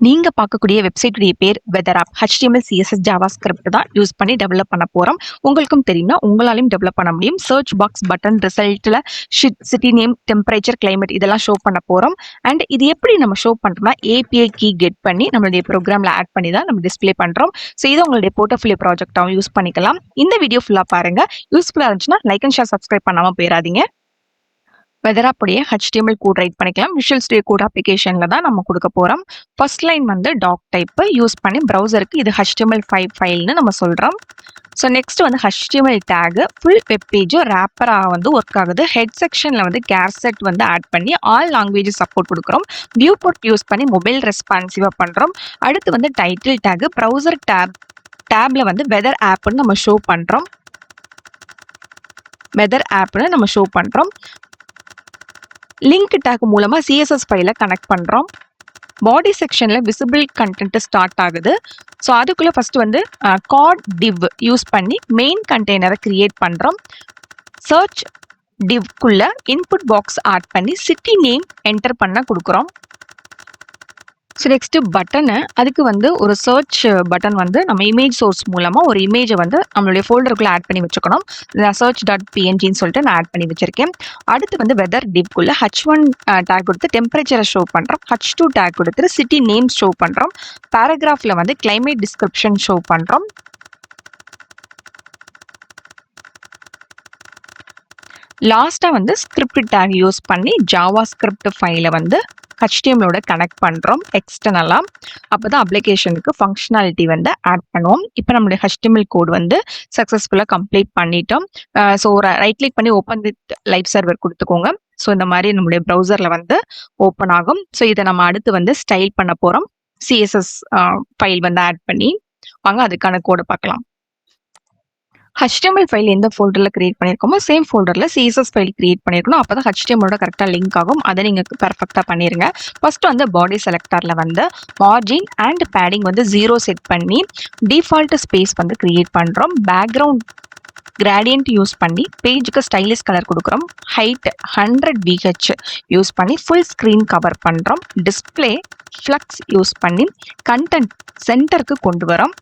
நீங்க பார்க்கக்கூடிய வெப்சைட் உடைய பேர் weather app. HTML, CSS, JavaScript தான் யூஸ் பண்ணி டெவலப் பண்ண போறோம். உங்களுக்கும் தெரியும்னா உங்களாலையும் டெவலப் பண்ண முடியும். சர்ச் பாக்ஸ், பட்டன், ரிசல்ட்ல சிட்டி நேம், டெம்பரேச்சர், கிளைமேட் இதெல்லாம் ஷோ பண்ண போறோம். அண்ட் இது எப்படி நம்ம ஷோ பண்றோம்னா API கீ கெட் பண்ணி நம்மளுடைய ப்ரோக்ராம்ல ஆட் பண்ணி தான் நம்ம டிஸ்ப்ளே பண்றோம். ஸோ இதை உங்களுடைய போர்ட்ஃபோலியோ ப்ராஜெக்டாகவும் யூஸ் பண்ணிக்கலாம். இந்த வீடியோ ஃபுல்லா பாருங்க. யூஸ்ஃபுல்லா இருந்துச்சுன்னா லைக் அண்ட் ஷேர், சப்ஸ்கிரைப் பண்ணாம போயிடாதீங்க. வெதர் ஆப்புடைய HTML கோட் ரைட் பண்ணிக்கலாம். விஷுவல் ஸ்டுடியோ கோட் அப்ளிகேஷன்ல தான் நம்ம கொடுக்க போறோம். ஃபர்ஸ்ட் லைன் வந்து டாக் டைப் யூஸ் பண்ணி ப்ரௌசருக்கு இது HTML5 ஃபைல்னு நம்ம சொல்றோம். ஸோ நெக்ஸ்ட் வந்து HTML டேக் ஃபுல் வெப் பேஜும் ரேப்பராக வந்து ஒர்க் ஆகுது. ஹெட் செக்ஷன்ல வந்து கேர்செட் வந்து ஆட் பண்ணி ஆல் லாங்குவேஜ் சப்போர்ட் கொடுக்குறோம். வியூ போர்ட் யூஸ் பண்ணி மொபைல் ரெஸ்பான்சிவா பண்றோம். அடுத்து வந்து டைட்டில் டேக் ப்ரௌசர் டேப்ல வந்து வெதர் ஆப்னு நம்ம ஷோ பண்றோம். வெதர் ஆப்னு நம்ம ஷோ பண்றோம். லிங்க் டேக் மூலமா CSS ஃபைலை கனெக்ட் பண்றோம். பாடி செக்ஷன்ல விசிபிள் கண்டென்ட் ஸ்டார்ட் ஆகுது. ஸோ அதுக்குள்ள ஃபர்ஸ்ட் வந்து காட் டிவ் யூஸ் பண்ணி மெயின் கண்டெய்னரை கிரியேட் பண்றோம். சர்ச் டிவ்க்குள்ள இன்புட் பாக்ஸ் ஆட் பண்ணி சிட்டி நேம் என்டர் பண்ண கொடுக்குறோம். ஸோ நெக்ஸ்ட் பட்டனு அதுக்கு வந்து ஒரு சர்ச் பட்டன் வந்து நம்ம இமேஜ் சோர்ஸ் மூலமா ஒரு இமேஜை வந்து நம்மளுடைய ஃபோல்டருக்குள்ள ஆட் பண்ணி வச்சுக்கணும். search.pngன்னு சொல்லிட்டு நான் ஆட் பண்ணி வச்சிருக்கேன். அடுத்து வந்து வெதர் டிவ்க்குள்ள H1 டேக் கொடுத்து டெம்பரேச்சரை ஷோ பண்றோம். H2 டேக் கொடுத்துட்டு சிட்டி நேம் ஷோ பண்றோம். பேராகிராஃப்ல வந்து கிளைமேட் டிஸ்கிரிப்ஷன் ஷோ பண்றோம். லாஸ்டா வந்து ஸ்கிரிப்ட் டேக் யூஸ் பண்ணி ஜாவா ஸ்கிரிப்ட் ஃபைலை வந்து HTML கனெக்ட் பண்றோம் எக்ஸ்டர்னலா. அப்பதான் அப்ளிகேஷனுக்கு ஃபங்க்ஷனாலிட்டி வந்து ஆட் பண்ணுவோம். இப்போ நம்மளுடைய HTML கோட் வந்து சக்சஸ்ஃபுல்லா கம்ப்ளீட் பண்ணிட்டோம். ஸோ ரைட் கிளிக் பண்ணி ஓப்பன் வித் லைவ் சர்வர் கொடுத்துக்கோங்க. ஸோ இந்த மாதிரி நம்மளுடைய ப்ரௌசர்ல வந்து ஓப்பன் ஆகும். ஸோ இதை நம்ம அடுத்து வந்து ஸ்டைல் பண்ண போறோம். CSS ஃபைல் வந்து ஆட் பண்ணி வாங்க அதுக்கான கோடை பார்க்கலாம். HTML ஃபைல் எந்த ஃபோல்டர்ல கிரியேட் பண்ணிருக்கோமோ சேம் ஃபோல்டர்ல CSS ஃபைல் கிரியேட் பண்ணிருக்கணும். அப்பதான் HTML கரெக்டா லிங்க் ஆகும். அதை நீங்க பெர்ஃபெக்ட்டா பண்ணிருங்க. ஃபர்ஸ்ட் வந்து பாடி செலக்டர்ல வந்து மார்ஜின் அண்ட் பேடிங் வந்து 0 செட் பண்ணி டிஃபால்ட் ஸ்பேஸ் வந்து கிரியேட் பண்றோம். பேக்ரவுண்ட் கிரேடியன்ட் யூஸ் பண்ணி பேஜுக்கு ஸ்டைலிஷ் கலர் கொடுக்குறோம். ஹைட் 100 VH யூஸ் பண்ணி ஃபுல் ஸ்க்ரீன் கவர் பண்றோம். டிஸ்பிளே ஃப்ளக்ஸ் யூஸ் பண்ணி கண்டென்ட் சென்டருக்கு கொண்டு வரோம்.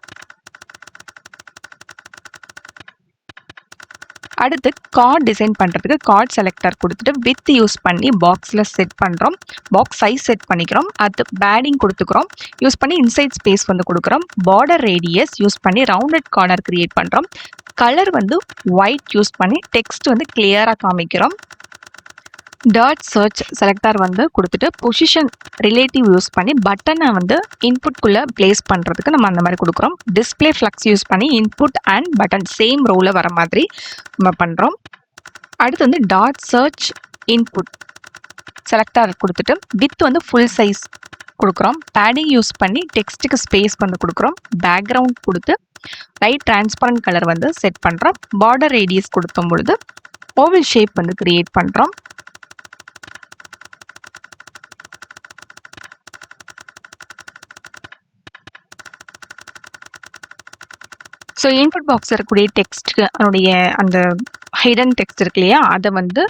அடுத்து கார்ட் டிசைன் பண்றதுக்கு கார்ட் செலக்டர் கொடுத்துட்டு வித் யூஸ் பண்ணி பாக்ஸ்ல செட் பண்றோம். பாக்ஸ் சைஸ் செட் பண்ணிக்கிறோம். அது பேடிங் கொடுத்துக்கிறோம். யூஸ் பண்ணி இன்சைட் ஸ்பேஸ் வந்து கொடுக்குறோம். பார்டர் ரேடியஸ் யூஸ் பண்ணி ரவுண்டட் கார்னர் கிரியேட் பண்றோம். கலர் வந்து ஒயிட் யூஸ் பண்ணி டெக்ஸ்ட் வந்து கிளியரா காமிக்கிறோம். டாட் சர்ச் செலக்டர் வந்து கொடுத்துட்டு பொசிஷன் ரிலேட்டிவ் யூஸ் பண்ணி பட்டனை வந்து இன்புட்குள்ள பிளேஸ் பண்றதுக்கு நம்ம அந்த மாதிரி கொடுக்குறோம். டிஸ்பிளே ஃப்ளக்ஸ் யூஸ் பண்ணி இன்புட் அண்ட் பட்டன் சேம் ரோல வர மாதிரி நம்ம பண்றோம். அடுத்து வந்து டாட் சர்ச் இன்புட் செலக்டர் கொடுத்துட்டு வித் வந்து ஃபுல் சைஸ் கொடுக்குறோம். பேடிங் யூஸ் பண்ணி டெக்ஸ்ட்டுக்கு ஸ்பேஸ் வந்து கொடுக்குறோம். பேக்ரவுண்ட் கொடுத்து லைட் டிரான்ஸ்பரண்ட் கலர் வந்து செட் பண்றோம். பார்டர் ரேடியஸ் கொடுக்கும் பொழுது ஓவல் ஷேப் வந்து கிரியேட் பண்றோம். ஸோ இன்புட் பாக்ஸ் இருக்கக்கூடிய டெக்ஸ்ட் அதனுடைய அந்த ஹிடன் டெக்ஸ்ட் இருக்கு இல்லையா, அதை வந்து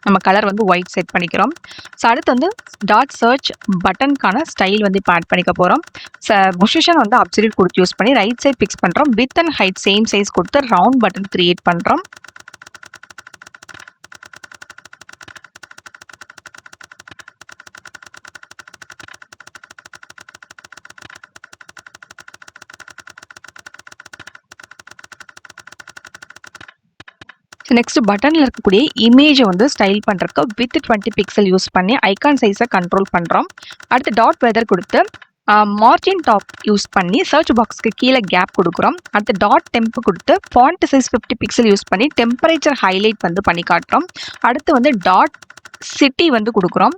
நம்ம கலர் வந்து ஒயிட் செட் பண்ணிக்கிறோம். ஸோ அடுத்து வந்து டாட் சர்ச் பட்டனுக்கான ஸ்டைல் வந்து இப்போ ஆட் பண்ணிக்க போகிறோம். பொசிஷன் வந்து அப்சல்யூட் கொடுத்து யூஸ் பண்ணி ரைட் சைட் பிக்ஸ் பண்ணுறோம். Width and height same size கொடுத்து ரவுண்ட் பட்டன் கிரியேட் பண்ணுறோம். நெக்ஸ்ட் பட்டன்ல இருக்கக்கூடிய இமேஜை வந்து ஸ்டைல் பண்றதுக்கு வித் 20 பிக்சல் யூஸ் பண்ணி ஐகான் சைஸை கண்ட்ரோல் பண்றோம். அடுத்து டாட் வெதர் கொடுத்து மார்ஜின் டாப் யூஸ் பண்ணி சர்ச் பாக்ஸ்க்கு கீழே கேப் கொடுக்குறோம். அடுத்து டாட் டெம்ப் கொடுத்து ஃபாண்ட் சைஸ் 50 பிக்சல் யூஸ் பண்ணி டெம்பரேச்சர் ஹைலைட் வந்து பண்ணி காட்டுறோம். அடுத்து வந்து டாட் சிட்டி வந்து கொடுக்குறோம்.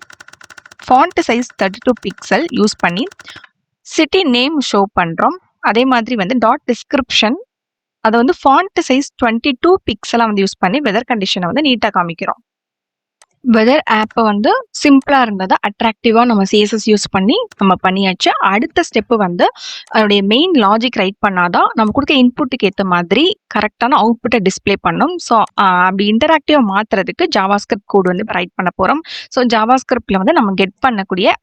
ஃபாண்ட் சைஸ் 32 பிக்சல் யூஸ் பண்ணி சிட்டி நேம் ஷோ பண்றோம். அதே மாதிரி வந்து டாட் டிஸ்கிரிப்ஷன் அதை வந்து ஃபாண்ட் சைஸ் 22 பிக்சலா வந்து யூஸ் பண்ணி வெதர் கண்டிஷனை வந்து நீட்டா காமிக்கிறோம். வெதர் ஆப்ப வந்து சிம்பிளா இருந்தது. அட்ராக்டிவா நம்ம சிஎஸ்எஸ் யூஸ் பண்ணி நம்ம பண்ணியாச்சு. அடுத்த ஸ்டெப் வந்து அதோடைய மெயின் லாஜிக் ரைட் பண்ணா தான் நம்ம குடுக்க இன்புட்க்கு ஏத்த மாதிரி கரெக்ட்டான அவுட்புட்ட டிஸ்ப்ளே பண்ணும். ஸோ அப்படி இன்டராக்டிவா மாத்துறதுக்கு ஜாவாஸ்கிரிப்ட் கோட் வந்து ரைட் பண்ண போறோம். ஸோ ஜாவாஸ்கிரிப்ட்ல வந்து நம்ம கெட் பண்ணக்கூடிய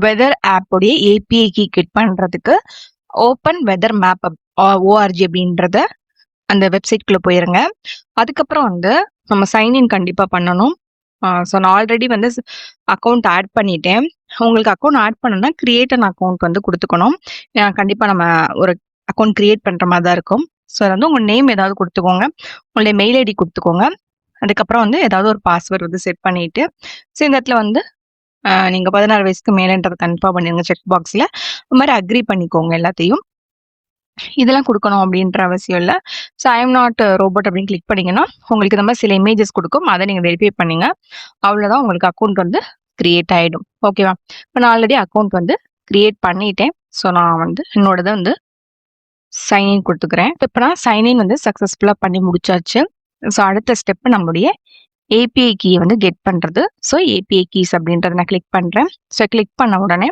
வெதர் ஆப் உடைய ஏபிஐ கீ கெட் பண்றதுக்கு ஓப்பன் வெதர் மேப் ஓஆர்ஜி அப்படின்றத அந்த வெப்சைட்குள்ள போயிருங்க. அதுக்கப்புறம் வந்து நம்ம சைன் இன் கண்டிப்பா பண்ணணும். ஸோ நான் ஆல்ரெடி வந்து அக்கவுண்ட் ஆட் பண்ணிட்டேன். உங்களுக்கு அக்கவுண்ட் ஆட் பண்ணணும்னா கிரியேட் அன் அக்கவுண்ட் வந்து குடுத்துக்கணும். கண்டிப்பா நம்ம ஒரு அக்கவுண்ட் கிரியேட் பண்ற மாரி தான் இருக்கும். ஸோ அது வந்து உங்க நேம் ஏதாவது குடுத்துக்கோங்க. உங்களுடைய மெயில் ஐடி குடுத்துக்கோங்க. அதுக்கப்புறம் வந்து ஏதாவது ஒரு பாஸ்வேர்ட் வந்து செட் பண்ணிட்டு, ஸோ இந்த இடத்துல வந்து நீங்க 16 வயசுக்கு மேலன்றத கன்ஃபார்ம் பண்ணிருங்க செக் பாக்ஸ்ல. அது மாரி அக்ரி பண்ணிக்கோங்க எல்லாத்தையும். இதெல்லாம் குடுக்கணும் அப்படின்ற அவசியம் இல்ல. So I am not robot அப்படின்னு கிளிக் பண்ணீங்கன்னா, உங்களுக்கு இந்த மாரி சில இமேஜஸ் குடுக்கும். அத நீங்க வெரிஃபை பண்ணீங்க. அவ்வளோதான் உங்களுக்கு அக்கவுண்ட் வந்து கிரியேட் ஆயிடும். ஓகேவா? இப்ப நான் ஆல்ரெடி அக்கவுண்ட் வந்து கிரியேட் பண்ணிட்டேன். ஸோ நான் வந்து என்னோடத வந்து சைன் இன் குடுத்துக்கிறேன். இப்ப நான் சைன் இன் வந்து சக்சஸ்ஃபுல்லா பண்ணி முடிச்சாச்சு. ஸோ அடுத்த ஸ்டெப் நம்மளுடைய ஏபிஐ கீய வந்து கெட் பண்றது. ஸோ ஏபிஐ கீஸ் அப்படின்றத நான் கிளிக் பண்றேன். ஸோ கிளிக் பண்ண உடனே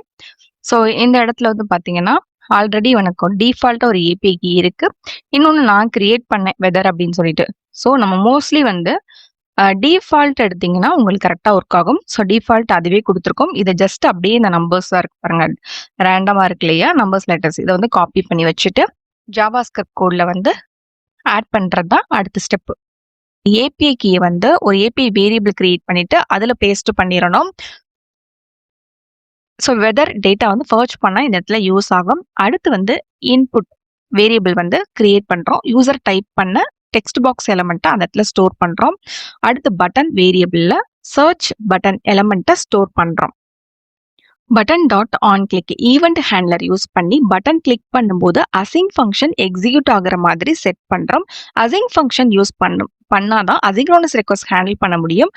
ஸோ இந்த இடத்துல வந்து பார்த்தீங்கன்னா, ஆல்ரெடி எனக்கு டிஃபால்ட்டா ஒரு ஏபிஐ கீ இருக்கு. இன்னொன்னு நான் கிரியேட் பண்ணேன் வெதர் அப்படின்னு சொல்லிட்டு. ஸோ நம்ம மோஸ்ட்லி வந்து டிஃபால்ட் எடுத்தீங்கன்னா உங்களுக்கு கரெக்ட்டா ஒர்க் ஆகும். ஸோ டிஃபால்ட் அதுவே குடுத்துருக்கும். இத ஜஸ்ட் அப்படியே இந்த நம்பர்ஸா இருக்கு பாருங்க. ரேண்டமா இருக்கு இல்லையா? நம்பர்ஸ், லெட்டர்ஸ் இத வந்து காப்பி பண்ணி வச்சுட்டு, ஜாவாஸ்கிரிப்ட் கோட்ல வந்து ஆட் பண்றது தான் அடுத்த ஸ்டெப். ஏபிஐ கீய வந்து ஒரு ஏபிஐ வேரியபிள் கிரியேட் பண்ணிட்டு, அதுல பேஸ்ட் பண்ணிறணும். ஸோ வெதர் டேட்டா வந்து ஃபர்ச் பண்ணா இந்த இடத்துல யூஸ் ஆகும். அடுத்து வந்து இன்புட் வேரியபிள் வந்து கிரியேட் பண்றோம். யூசர் டைப் பண்ண டெக்ஸ்ட் பாக்ஸ் எலமெண்ட்ட அந்த இடத்துல ஸ்டோர் பண்றோம். அடுத்து பட்டன் வேரியபிள்ல சர்ச் பட்டன் எலமெண்ட்ட ஸ்டோர் பண்றோம். Button dot on click event handler use பண்ணி பட்டன் கிளிக் பண்ணும்போது அசிங் ஃபங்க்ஷன் எக்ஸிக்யூட் ஆகுற மாதிரி செட் பண்றோம். அசிங் ஃபங்க்ஷன் யூஸ் பண்ணாதான் அசிங்க்ரோனஸ் ரெக்வெஸ்ட் ஹேண்டில் பண்ண முடியும்.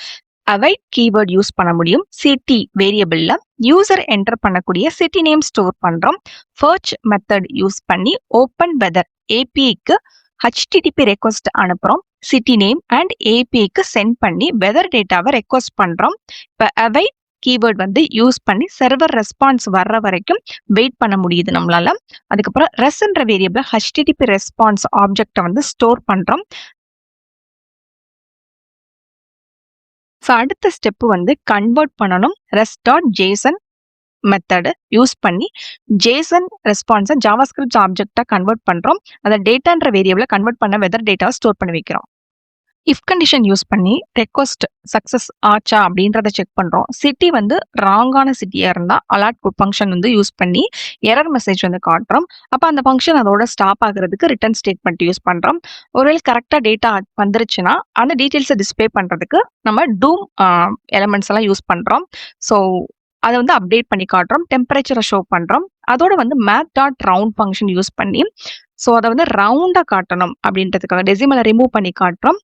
அவைட் கீவேர்ட் யூஸ் பண்ண முடியும். சிட்டி வேரியபிள்ல யூசர் என்டர் பண்ணக்கூடிய சிட்டி நேம் ஸ்டோர் பண்றோம். ஃபர்ச் மெத்தட் யூஸ் பண்ணி ஓப்பன் வெதர் ஏபிஐக்கு HTTP ரெக்வெஸ்ட் அனுப்புறோம். சிட்டி நேம் அண்ட் ஏபிஐக்கு சென்ட் பண்ணி வெதர் டேட்டாவை ரெக்வெஸ்ட் பண்றோம். இப்போ அவைட் கீவேர்ட் வந்து யூஸ் பண்ணி சர்வர் ரெஸ்பான்ஸ் வர்ற வரைக்கும் வெயிட் பண்ண முடியுது நம்மளால. அதுக்கப்புறம் ரெஸ்ன்ற வேரியபிள் HTTP ரெஸ்பான்ஸ் ஆப்ஜெக்டை வந்து ஸ்டோர் பண்றோம். ஸோ அடுத்த ஸ்டெப் வந்து கன்வெர்ட் பண்ணணும். rest.json மெத்தட் யூஸ் பண்ணி ஜேசன் ரெஸ்பான்ஸை ஜாவாஸ்கிரிப்ட் ஆப்ஜெக்டா கன்வெர்ட் பண்றோம். அதை டேட்டான்ற வேரியபிள கன்வெர்ட் பண்ண வெதர் டேட்டாவை ஸ்டோர் பண்ணி வைக்கிறோம். இஃப் கண்டிஷன் யூஸ் பண்ணி ரெக்வஸ்ட் சக்சஸ் ஆச்சா அப்படின்றத செக் பண்றோம். சிட்டி வந்து ராங்கான சிட்டியா இருந்தா அலர்ட் ஃபங்க்ஷன் வந்து யூஸ் பண்ணி எரர் மெசேஜ் வந்து காட்டுறோம். அப்ப அந்த ஃபங்க்ஷன் அதோட ஸ்டாப் ஆகுறதுக்கு ரிட்டர்ன் ஸ்டேட்மெண்ட் யூஸ் பண்றோம். ஒருவேளை கரெக்டா டேட்டா வந்துருச்சுன்னா அந்த டீடைல்ஸை டிஸ்பிளே பண்றதுக்கு நம்ம டூம் எலமெண்ட்ஸ் எல்லாம் யூஸ் பண்றோம். ஸோ அதை வந்து அப்டேட் பண்ணி காட்டுறோம். டெம்பரேச்சரை ஷோ பண்றோம். அதோட வந்து math dot round function use பண்ணி ஸோ அதை வந்து ரவுண்டா காட்டணும் அப்படின்றதுக்காக டெசிமலை ரிமூவ் பண்ணி காட்டுறோம்.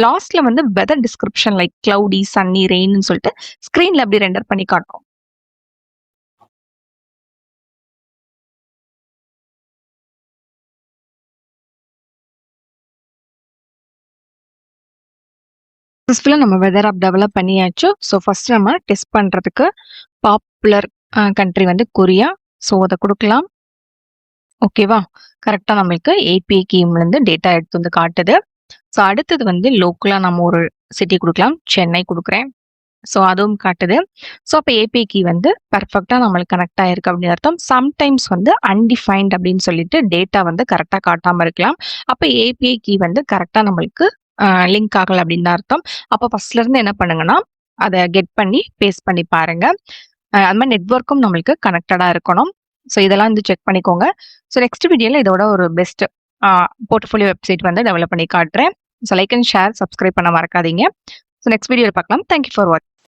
லாஸ்ட்ல வந்து weather description like cloudy, sunny, ரெயின்னு சொல்லிட்டு ஸ்கிரீன்ல அப்படி ரெண்டர் பண்ணி காட்டுறோம். சக்ஸஸ்ஃபுல்லா நம்ம வெதர் ஆப் டெவலப் பண்ணியாச்சு. ஸோ ஃபர்ஸ்ட் நம்ம டெஸ்ட் பண்றதுக்கு பாப்புலர் கண்ட்ரி வந்து கொரியா. ஸோ அதை கொடுக்கலாம். ஓகேவா? கரெக்டா நம்மளுக்கு ஏபிஐ கீம்ல இருந்து டேட்டா எடுத்து வந்து காட்டுது. ஸோ அடுத்தது வந்து லோக்கலா நம்ம ஒரு சிட்டி கொடுக்கலாம். சென்னை கொடுக்குறேன். ஸோ அதுவும் காட்டுது. ஸோ அப்போ ஏபிஐ கீ வந்து பெர்ஃபெக்ட்டா நம்மளுக்கு கனெக்ட் ஆயிருக்கு அப்படின்னு அர்த்தம். சம்டைம்ஸ் வந்து அன்டிஃபைன்ட் அப்படின்னு சொல்லிட்டு டேட்டா வந்து கரெக்டா காட்டாம இருக்கலாம். அப்ப ஏபிஐ கீ வந்து கரெக்டா நம்மளுக்கு லிங்க் ஆகல அப்படின்னு தான் அர்த்தம். அப்போ ஃபர்ஸ்ட்ல இருந்து என்ன பண்ணுங்கன்னா, அதை கெட் பண்ணி பேஸ்ட் பண்ணி பாருங்க. அது மாதிரி நெட்வொர்க்கும் நம்மளுக்கு கனெக்டடா இருக்கணும். ஸோ இதெல்லாம் வந்து செக் பண்ணிக்கோங்க. ஸோ நெக்ஸ்ட் வீடியோல இதோட ஒரு பெஸ்ட் போர்ட்ஃபோலியோ வெப்சைட் வந்து டெவலப் பண்ணி காட்டுறேன். So like and share, subscribe பண்ண மறக்காதீங்க. ஸோ நெக்ஸ்ட் வீடியோல பார்க்கலாம். தேங்க்யூ ஃபார் வாட்சிங்.